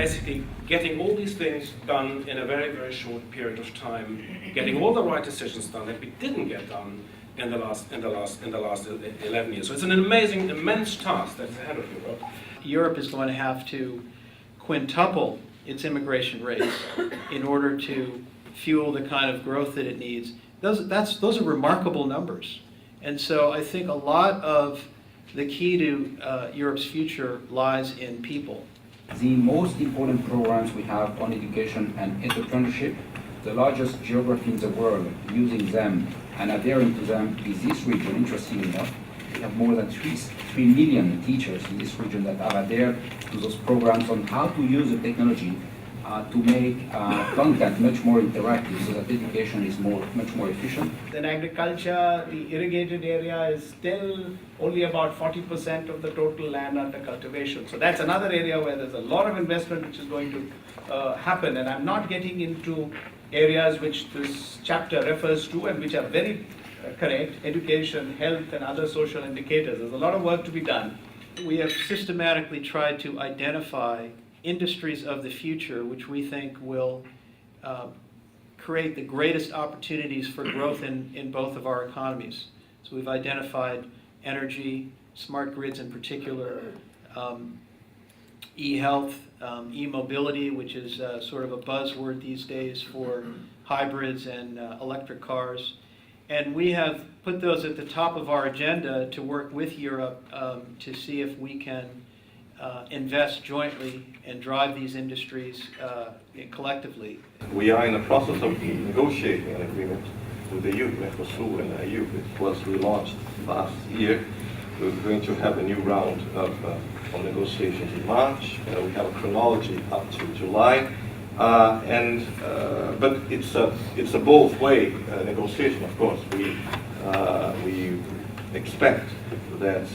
basically getting all these things done in a very, very short period of time, getting all the right decisions done that we didn't get done in the last 11 years. So it's an amazing, immense task that's ahead of Europe. Europe is going to have to quintuple its immigration rates in order to fuel the kind of growth that it needs. Those are remarkable numbers. And so I think a lot of the key to Europe's future lies in people. The most important programs we have on education and entrepreneurship, the largest geography in the world using them and adhering to them is this region, interestingly enough. We have more than 3 million teachers in this region that have adhered to those programs on how to use the technology to make content much more interactive so that education is much more efficient. In agriculture, the irrigated area is still only about 40% of the total land under cultivation. So that's another area where there's a lot of investment which is going to happen. And I'm not getting into areas which this chapter refers to and which are very correct: education, health, and other social indicators. There's a lot of work to be done. We have systematically tried to identify industries of the future which we think will create the greatest opportunities for growth in both of our economies. So we've identified energy, smart grids in particular, e-health, e-mobility, which is sort of a buzzword these days for hybrids and electric cars. And we have put those at the top of our agenda to work with Europe to see if we can invest jointly and drive these industries collectively. We are in the process of negotiating an agreement with the EU, Mercosur and the EU. It was relaunched last year. We're going to have a new round of negotiations in March. We have a chronology up to July. But it's a both way negotiation, of course. We expect that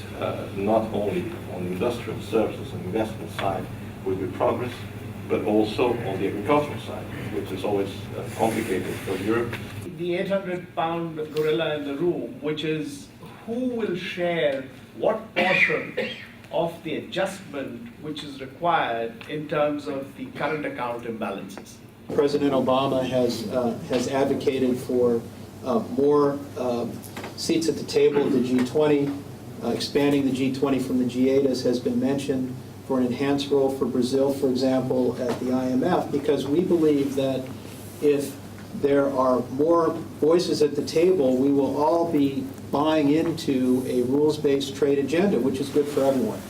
not only on the industrial services and investment side will be progress, but also on the agricultural side, which is always complicated for Europe. The 800-pound gorilla in the room, which is who will share what portion of the adjustment which is required in terms of the current account imbalances. President Obama has advocated for more seats at the table of the G20, expanding the G20 from the G8, as has been mentioned, for an enhanced role for Brazil, for example, at the IMF, because we believe that if there are more voices at the table, we will all be buying into a rules-based trade agenda, which is good for everyone.